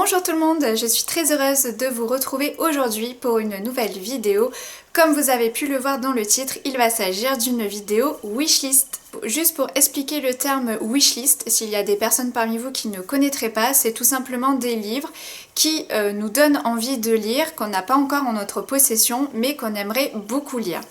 Bonjour tout le monde, je suis très heureuse de vous retrouver aujourd'hui pour une nouvelle vidéo. Comme vous avez pu le voir dans le titre, il va s'agir d'une vidéo wishlist. Juste pour expliquer le terme wishlist, s'il y a des personnes parmi vous qui ne connaîtraient pas, c'est tout simplement des livres qui nous donnent envie de lire, qu'on n'a pas encore en notre possession, mais qu'on aimerait beaucoup lire.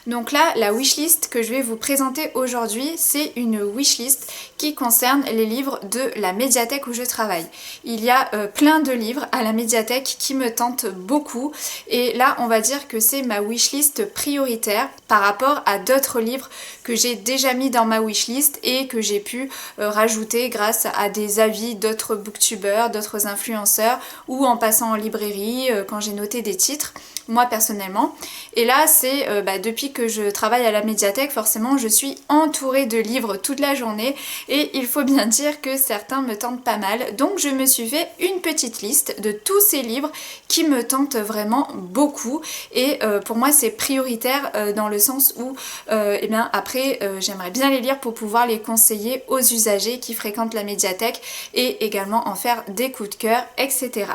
Donc là, la wishlist que je vais vous présenter aujourd'hui, c'est une wishlist qui concerne les livres de la médiathèque où je travaille. Il y a plein de livres à la médiathèque qui me tentent beaucoup et là, on va dire que c'est ma wishlist prioritaire par rapport à d'autres livres que j'ai déjà mis dans ma wishlist et que j'ai pu rajouter grâce à des avis d'autres booktubeurs, d'autres influenceurs ou en passant en librairie quand j'ai noté des titres, moi personnellement. Et là, c'est depuis que je travaille à la médiathèque, forcément je suis entourée de livres toute la journée et il faut bien dire que certains me tentent pas mal. Donc je me suis fait une petite liste de tous ces livres qui me tentent vraiment beaucoup et pour moi c'est prioritaire dans le sens où après j'aimerais bien les lire pour pouvoir les conseiller aux usagers qui fréquentent la médiathèque et également en faire des coups de cœur, etc.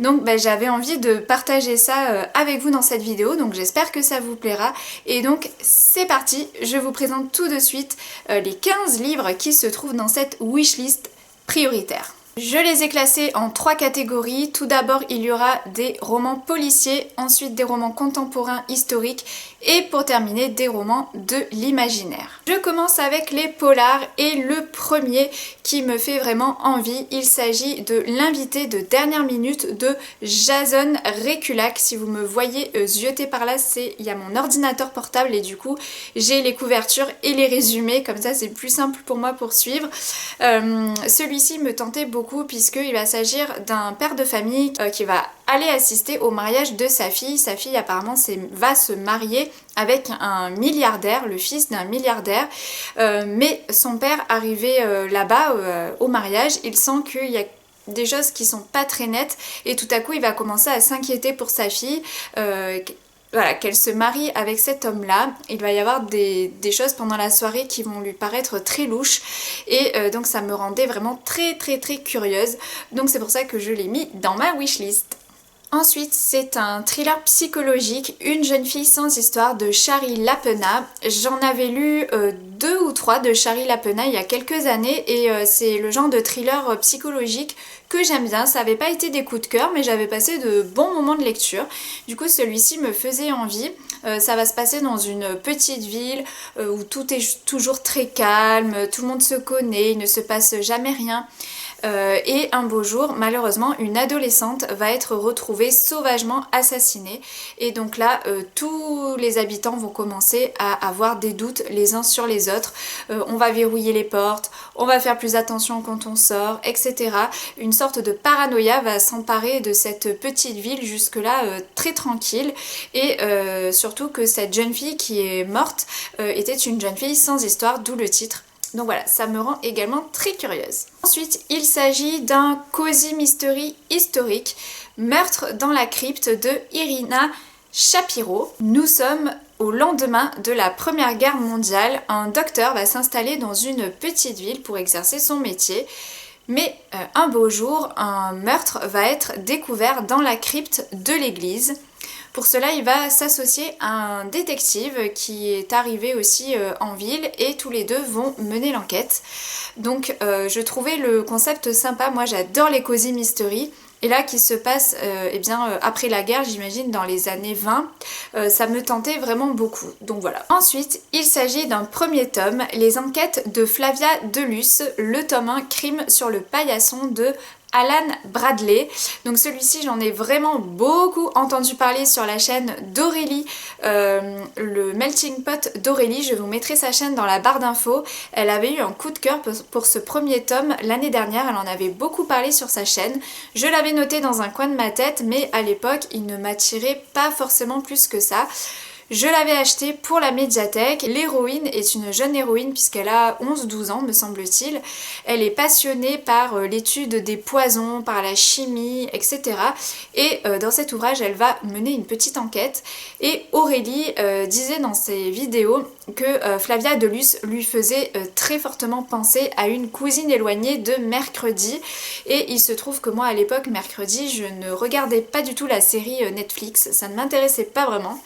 Donc j'avais envie de partager ça avec vous dans cette vidéo, donc j'espère que ça vous plaira. Et donc c'est parti, je vous présente tout de suite les 15 livres qui se trouvent dans cette wishlist prioritaire. Je les ai classés en 3 catégories. Tout d'abord, il y aura des romans policiers, ensuite des romans contemporains historiques et pour terminer, des romans de l'imaginaire. Je commence avec les polars et le premier qui me fait vraiment envie, il s'agit de L'invité de dernière minute de Jason Rekulak. Si vous me voyez zioter par là, il y a mon ordinateur portable et du coup, j'ai les couvertures et les résumés, comme ça c'est plus simple pour moi pour suivre. Celui-ci me tentait beaucoup puisqu'il va s'agir d'un père de famille qui va aller assister au mariage de sa fille. Sa fille apparemment va se marier avec un milliardaire, le fils d'un milliardaire, mais son père arrivé là-bas au mariage, il sent qu'il y a des choses qui sont pas très nettes et tout à coup il va commencer à s'inquiéter pour sa fille. Voilà, qu'elle se marie avec cet homme-là. Il va y avoir des choses pendant la soirée qui vont lui paraître très louches et donc ça me rendait vraiment très curieuse. Donc c'est pour ça que je l'ai mis dans ma wishlist. Ensuite, c'est un thriller psychologique, Une jeune fille sans histoire de Shari Lapena. J'en avais lu 2 ou 3 de Shari Lapena il y a quelques années et c'est le genre de thriller psychologique que j'aime bien. Ça n'avait pas été des coups de cœur mais j'avais passé de bons moments de lecture. Du coup celui-ci me faisait envie. Ça va se passer dans une petite ville où tout est toujours très calme, tout le monde se connaît, il ne se passe jamais rien. Et un beau jour, malheureusement, une adolescente va être retrouvée sauvagement assassinée. Et donc là, tous les habitants vont commencer à avoir des doutes les uns sur les autres. On va verrouiller les portes, on va faire plus attention quand on sort, etc. Une sorte de paranoïa va s'emparer de cette petite ville jusque-là très tranquille. Et surtout que cette jeune fille qui est morte était une jeune fille sans histoire, d'où le titre. Donc voilà, ça me rend également très curieuse. Ensuite, il s'agit d'un cozy mystery historique, Meurtre dans la crypte de Irina Shapiro. Nous sommes au lendemain de la Première Guerre mondiale. Un docteur va s'installer dans une petite ville pour exercer son métier. Mais un beau jour, un meurtre va être découvert dans la crypte de l'église. Pour cela, il va s'associer à un détective qui est arrivé aussi en ville et tous les deux vont mener l'enquête. Donc je trouvais le concept sympa, moi j'adore les cozy mystery. Et là qui se passe après la guerre, j'imagine dans les années 20, ça me tentait vraiment beaucoup. Donc voilà. Ensuite, il s'agit d'un premier tome, Les enquêtes de Flavia Deluce, le tome 1, Crime sur le paillasson de Alan Bradley. Donc celui-ci j'en ai vraiment beaucoup entendu parler sur la chaîne d'Aurélie, le Melting Pot d'Aurélie. Je vous mettrai sa chaîne dans la barre d'infos. Elle avait eu un coup de cœur pour ce premier tome l'année dernière, elle en avait beaucoup parlé sur sa chaîne. Je l'avais noté dans un coin de ma tête mais à l'époque il ne m'attirait pas forcément plus que ça. Je l'avais acheté pour la médiathèque. L'héroïne est une jeune héroïne puisqu'elle a 11-12 ans me semble-t-il. Elle est passionnée par l'étude des poisons, par la chimie, etc. Et dans cet ouvrage, elle va mener une petite enquête. Et Aurélie disait dans ses vidéos que Flavia de Luce lui faisait très fortement penser à une cousine éloignée de Mercredi. Et il se trouve que moi à l'époque, Mercredi, je ne regardais pas du tout la série Netflix, ça ne m'intéressait pas vraiment.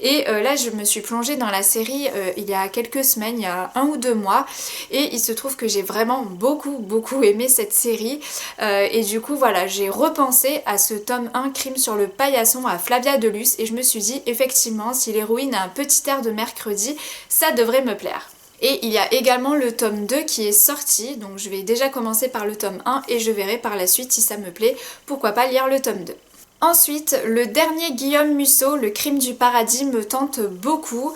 Et là je me suis plongée dans la série il y a quelques semaines, il y a 1 ou 2 mois, et il se trouve que j'ai vraiment beaucoup aimé cette série. Et du coup voilà, j'ai repensé à ce tome 1 Crime sur le paillasson, à Flavia de Luce, et je me suis dit effectivement si l'héroïne a un petit air de Mercredi, ça devrait me plaire. Et il y a également le tome 2 qui est sorti, donc je vais déjà commencer par le tome 1 et je verrai par la suite si ça me plaît, pourquoi pas lire le tome 2. Ensuite, le dernier Guillaume Musso, Le Crime du Paradis, me tente beaucoup.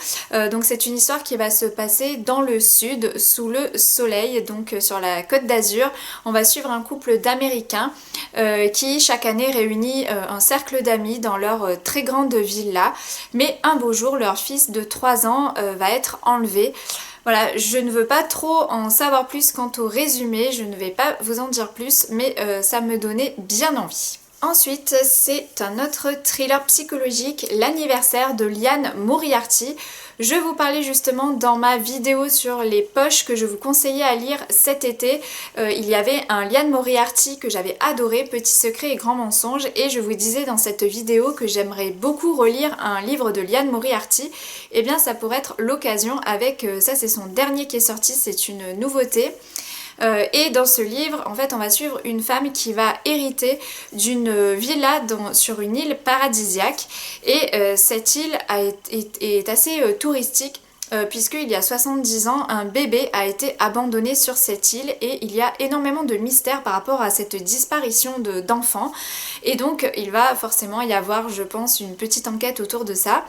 Donc c'est une histoire qui va se passer dans le sud, sous le soleil, donc sur la Côte d'Azur. On va suivre un couple d'Américains qui chaque année réunit un cercle d'amis dans leur très grande villa. Mais un beau jour, leur fils de 3 ans va être enlevé. Voilà, je ne veux pas trop en savoir plus quant au résumé, je ne vais pas vous en dire plus, mais ça me donnait bien envie. Ensuite, c'est un autre thriller psychologique, L'anniversaire de Liane Moriarty. Je vous parlais justement dans ma vidéo sur les poches que je vous conseillais à lire cet été. Il y avait un Liane Moriarty que j'avais adoré, Petit secret et grand mensonge, et je vous disais dans cette vidéo que j'aimerais beaucoup relire un livre de Liane Moriarty. Et bien ça pourrait être l'occasion avec, ça c'est son dernier qui est sorti, c'est une nouveauté. Et dans ce livre, en fait, on va suivre une femme qui va hériter d'une villa sur une île paradisiaque. Et cette île est assez touristique. Puisqu'il y a 70 ans, un bébé a été abandonné sur cette île et il y a énormément de mystères par rapport à cette disparition d'enfants. Et donc il va forcément y avoir, je pense, une petite enquête autour de ça.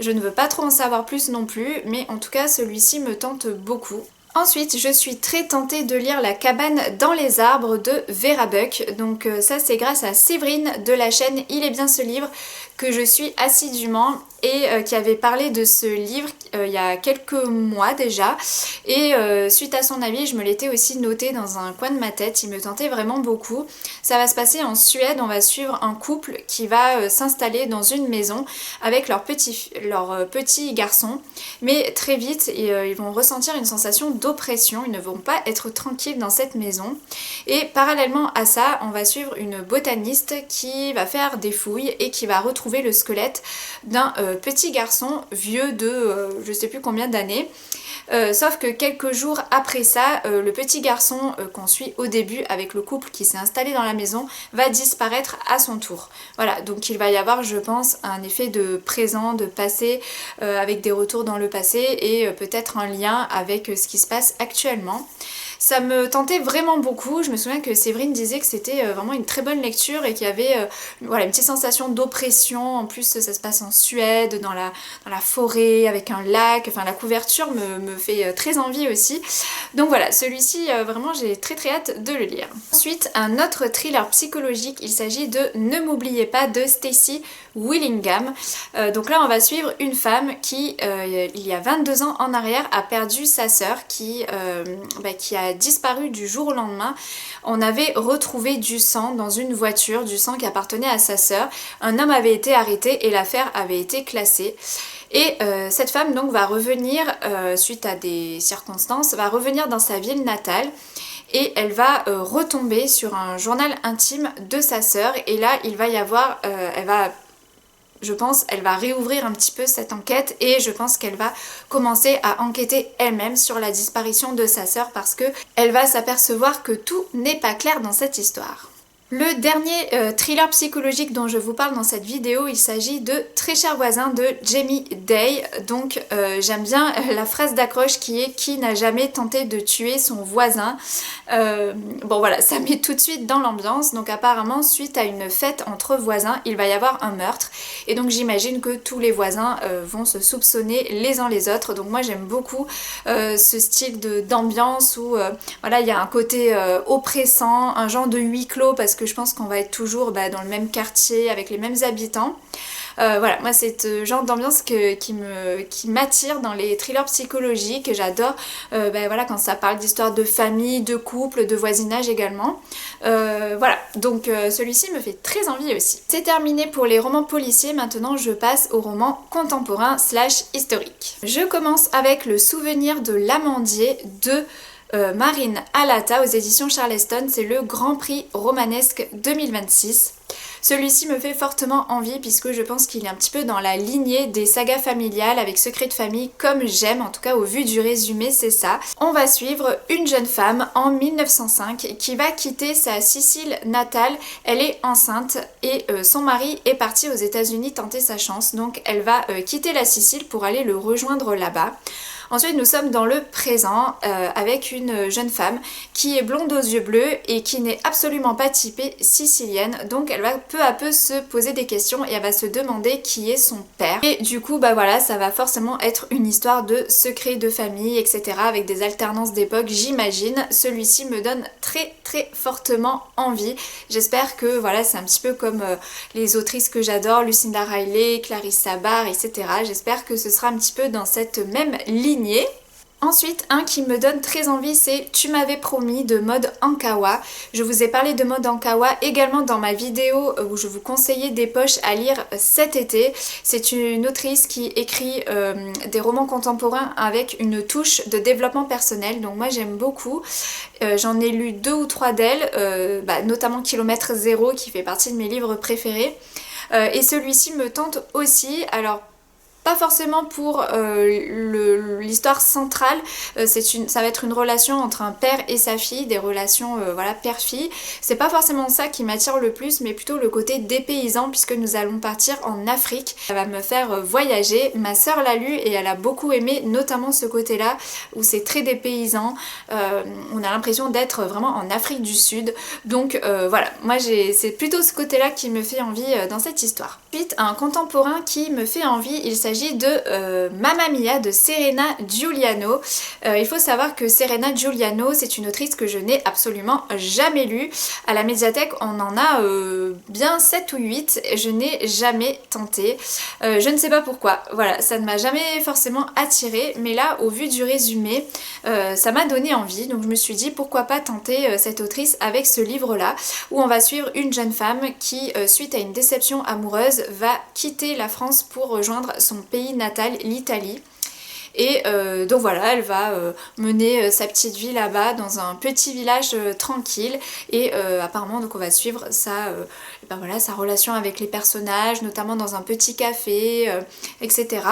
Je ne veux pas trop en savoir plus non plus, mais en tout cas celui-ci me tente beaucoup. Ensuite, je suis très tentée de lire La cabane dans les arbres de Vera Buck. Donc ça c'est grâce à Séverine de la chaîne Il est bien ce livre que je suis assidûment et qui avait parlé de ce livre il y a quelques mois déjà. Et suite à son avis, je me l'étais aussi noté dans un coin de ma tête, il me tentait vraiment beaucoup. Ça va se passer en Suède, on va suivre un couple qui va s'installer dans une maison avec leur petit garçon. Mais très vite, ils vont ressentir une sensation d'oppression, ils ne vont pas être tranquilles dans cette maison. Et parallèlement à ça, on va suivre une botaniste qui va faire des fouilles et qui va retrouver le squelette d'un petit garçon vieux de je sais plus combien d'années. Sauf que quelques jours après ça, le petit garçon qu'on suit au début avec le couple qui s'est installé dans la maison va disparaître à son tour. Voilà, donc il va y avoir, je pense, un effet de présent, de passé, avec des retours dans le passé et peut-être un lien avec ce qui se passe actuellement. Ça me tentait vraiment beaucoup. Je me souviens que Séverine disait que c'était vraiment une très bonne lecture et qu'il y avait voilà, une petite sensation d'oppression. En plus, ça se passe en Suède, dans la forêt, avec un lac. Enfin, la couverture me fait très envie aussi. Donc voilà, celui-ci, vraiment, j'ai très hâte de le lire. Ensuite, un autre thriller psychologique. Il s'agit de Ne m'oubliez pas de Stacey Willingham. Donc là, on va suivre une femme qui, il y a 22 ans en arrière, a perdu sa sœur qui a disparu du jour au lendemain. On avait retrouvé du sang dans une voiture, du sang qui appartenait à sa sœur. Un homme avait été arrêté et l'affaire avait été classée. Et cette femme donc va revenir, suite à des circonstances, va revenir dans sa ville natale. Et elle va retomber sur un journal intime de sa sœur. Et là, il va y avoir, elle va réouvrir un petit peu cette enquête et je pense qu'elle va commencer à enquêter elle-même sur la disparition de sa sœur parce que elle va s'apercevoir que tout n'est pas clair dans cette histoire. Le dernier thriller psychologique dont je vous parle dans cette vidéo, il s'agit de Très cher voisin de Jamie Day. Donc j'aime bien la phrase d'accroche qui est « Qui n'a jamais tenté de tuer son voisin ?» Bon voilà, ça met tout de suite dans l'ambiance. Donc apparemment, suite à une fête entre voisins, il va y avoir un meurtre. Et donc j'imagine que tous les voisins vont se soupçonner les uns les autres. Donc moi j'aime beaucoup ce style d'ambiance où voilà, il y a un côté oppressant, un genre de huis clos parce que que je pense qu'on va être toujours dans le même quartier avec les mêmes habitants. Voilà, moi c'est ce genre d'ambiance qui m'attire dans les thrillers psychologiques. J'adore voilà, quand ça parle d'histoires de famille, de couple, de voisinage également. Voilà, donc celui-ci me fait très envie aussi. C'est terminé pour les romans policiers, maintenant je passe aux romans contemporains / historiques. Je commence avec Le souvenir de l'Amandier de Marine Alata aux éditions Charleston. C'est le Grand Prix romanesque 2026. Celui-ci me fait fortement envie puisque je pense qu'il est un petit peu dans la lignée des sagas familiales avec Secret de famille comme j'aime, en tout cas au vu du résumé c'est ça. On va suivre une jeune femme en 1905 qui va quitter sa Sicile natale, elle est enceinte et son mari est parti aux États-Unis tenter sa chance, donc elle va quitter la Sicile pour aller le rejoindre là-bas. Ensuite nous sommes dans le présent avec une jeune femme qui est blonde aux yeux bleus et qui n'est absolument pas typée sicilienne, donc elle va peu à peu se poser des questions et elle va se demander qui est son père. Et du coup voilà, ça va forcément être une histoire de secret de famille, etc. avec des alternances d'époque j'imagine. Celui-ci me donne très fortement envie. J'espère que voilà, c'est un petit peu comme les autrices que j'adore, Lucinda Riley, Clarissa Barr, etc. J'espère que ce sera un petit peu dans cette même lignée. Ensuite, un qui me donne très envie, c'est Tu m'avais promis de Maud Ankawa. Je vous ai parlé de Maud Ankawa également dans ma vidéo où je vous conseillais des poches à lire cet été. C'est une autrice qui écrit des romans contemporains avec une touche de développement personnel, donc moi j'aime beaucoup. J'en ai lu 2 ou 3 d'elle, notamment Kilomètre Zéro qui fait partie de mes livres préférés. Et celui-ci me tente aussi, alors pas forcément pour l'histoire centrale, ça va être une relation entre un père et sa fille, des relations voilà, père-fille. C'est pas forcément ça qui m'attire le plus, mais plutôt le côté dépaysant puisque nous allons partir en Afrique. Ça va me faire voyager. Ma sœur l'a lu et elle a beaucoup aimé, notamment ce côté-là où c'est très dépaysant. On a l'impression d'être vraiment en Afrique du Sud. Donc voilà, moi c'est plutôt ce côté-là qui me fait envie dans cette histoire. Ensuite, un contemporain qui me fait envie, il s'agit de Mamma Mia de Serena Giuliano. Il faut savoir que Serena Giuliano, c'est une autrice que je n'ai absolument jamais lue. À la médiathèque, on en a bien 7 ou 8. Je n'ai jamais tenté. Je ne sais pas pourquoi. Voilà, ça ne m'a jamais forcément attirée. Mais là, au vu du résumé, ça m'a donné envie. Donc je me suis dit, pourquoi pas tenter cette autrice avec ce livre-là, où on va suivre une jeune femme qui, suite à une déception amoureuse, va quitter la France pour rejoindre son pays natal, l'Italie. Et donc voilà, elle va mener sa petite vie là-bas dans un petit village tranquille et apparemment donc on va suivre voilà, sa relation avec les personnages, notamment dans un petit café, etc.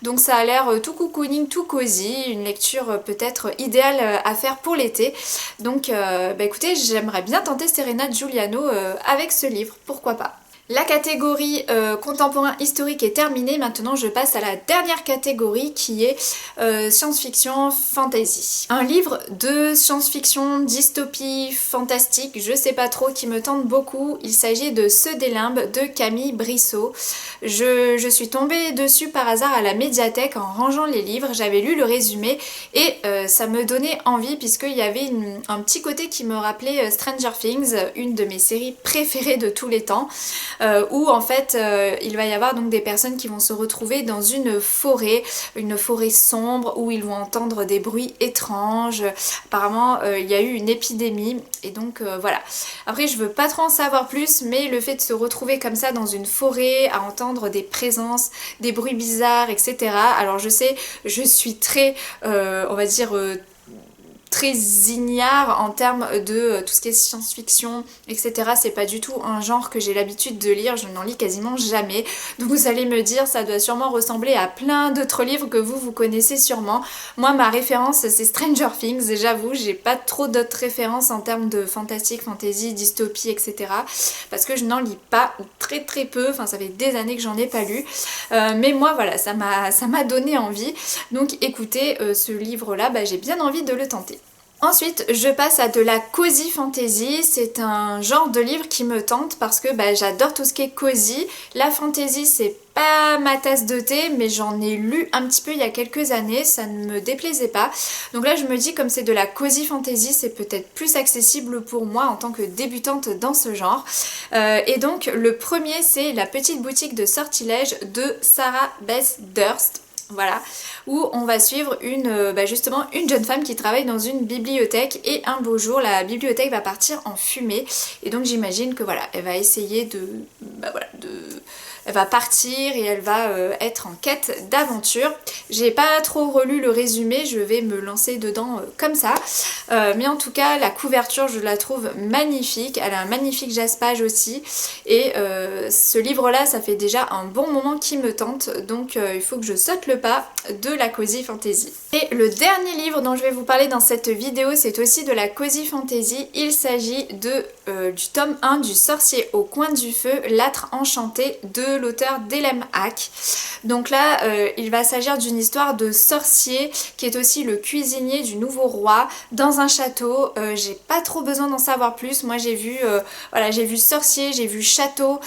Donc ça a l'air tout cocooning, tout cosy, une lecture peut-être idéale à faire pour l'été. Donc écoutez, j'aimerais bien tenter Serena Giuliano avec ce livre, pourquoi pas. La catégorie contemporain historique est terminée, maintenant je passe à la dernière catégorie qui est science-fiction fantasy. Un livre de science-fiction, dystopie, fantastique, je sais pas trop, qui me tente beaucoup. Il s'agit de Ceux des limbes de Camille Brissot. Je suis tombée dessus par hasard à la médiathèque en rangeant les livres, j'avais lu le résumé et ça me donnait envie puisqu'il y avait un petit côté qui me rappelait Stranger Things, une de mes séries préférées de tous les temps. Où en fait il va y avoir donc des personnes qui vont se retrouver dans une forêt sombre où ils vont entendre des bruits étranges. Apparemment il y a eu une épidémie et donc voilà. Après je veux pas trop en savoir plus, mais le fait de se retrouver comme ça dans une forêt, à entendre des présences, des bruits bizarres, etc. Alors je sais, je suis très on va dire très ignare en termes de tout ce qui est science-fiction, etc. C'est pas du tout un genre que j'ai l'habitude de lire, je n'en lis quasiment jamais. Donc vous allez me dire, ça doit sûrement ressembler à plein d'autres livres que vous connaissez sûrement. Moi, ma référence, c'est Stranger Things, j'avoue, j'ai pas trop d'autres références en termes de fantastique, fantasy, dystopie, etc. Parce que je n'en lis pas, ou très peu, enfin ça fait des années que j'en ai pas lu. Mais moi, voilà, ça m'a donné envie. Donc écoutez, ce livre-là, j'ai bien envie de le tenter. Ensuite, je passe à de la cozy fantasy. C'est un genre de livre qui me tente parce que j'adore tout ce qui est cozy. La fantasy, c'est pas ma tasse de thé, mais j'en ai lu un petit peu il y a quelques années, ça ne me déplaisait pas. Donc là, je me dis, comme c'est de la cozy fantasy, c'est peut-être plus accessible pour moi en tant que débutante dans ce genre. Et donc, le premier, c'est La petite boutique de sortilèges de Sarah Beth Durst. Voilà, où on va suivre justement une jeune femme qui travaille dans une bibliothèque et un beau jour la bibliothèque va partir en fumée et donc j'imagine que voilà, elle va essayer elle va partir et elle va être en quête d'aventure. J'ai pas trop relu le résumé, je vais me lancer dedans comme ça. Mais en tout cas, la couverture, je la trouve magnifique. Elle a un magnifique jaspage aussi. Et ce livre-là, ça fait déjà un bon moment qu'il me tente. Donc il faut que je saute le pas de la cozy fantasy. Et le dernier livre dont je vais vous parler dans cette vidéo, c'est aussi de la cozy fantasy. Il s'agit du tome 1 du Sorcier au coin du feu, l'âtre enchanté de l'auteur d'Elem Hack. Donc là, il va s'agir d'une histoire de sorcier qui est aussi le cuisinier du nouveau roi dans un château. J'ai pas trop besoin d'en savoir plus. Moi j'ai vu sorcier, j'ai vu château,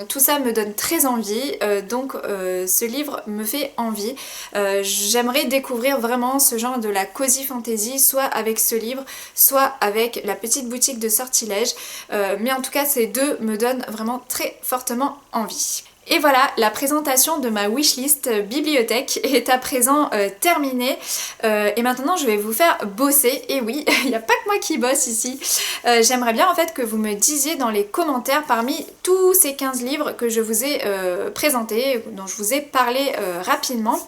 tout ça me donne très envie. Donc ce livre me fait envie. J'aimerais découvrir vraiment ce genre de la cozy fantasy, soit avec ce livre, soit avec La petite boutique de sortilèges. Mais en tout cas, ces deux me donnent vraiment très fortement envie. Et voilà, la présentation de ma wishlist bibliothèque est à présent terminée. Et maintenant, je vais vous faire bosser. Et oui, il n'y a pas que moi qui bosse ici. J'aimerais bien en fait que vous me disiez dans les commentaires parmi tous ces 15 livres que je vous ai présentés, dont je vous ai parlé rapidement.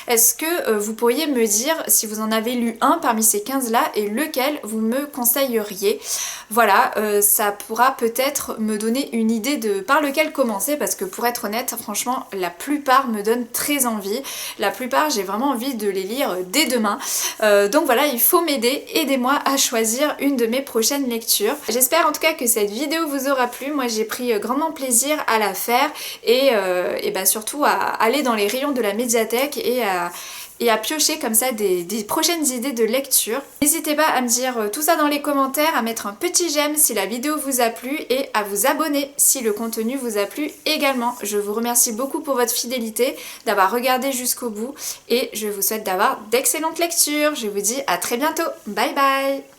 Est-ce que vous pourriez me dire si vous en avez lu un parmi ces 15 là et lequel vous me conseilleriez? Voilà, ça pourra peut-être me donner une idée de par lequel commencer parce que pour être honnête, franchement, la plupart me donnent très envie. La plupart, j'ai vraiment envie de les lire dès demain. Donc voilà, il faut m'aider. Aidez-moi à choisir une de mes prochaines lectures. J'espère en tout cas que cette vidéo vous aura plu. Moi, j'ai pris grandement plaisir à la faire et surtout à aller dans les rayons de la médiathèque et à piocher comme ça des prochaines idées de lecture. N'hésitez pas à me dire tout ça dans les commentaires, à mettre un petit j'aime si la vidéo vous a plu et à vous abonner si le contenu vous a plu également. Je vous remercie beaucoup pour votre fidélité, d'avoir regardé jusqu'au bout et je vous souhaite d'avoir d'excellentes lectures. Je vous dis à très bientôt. Bye bye!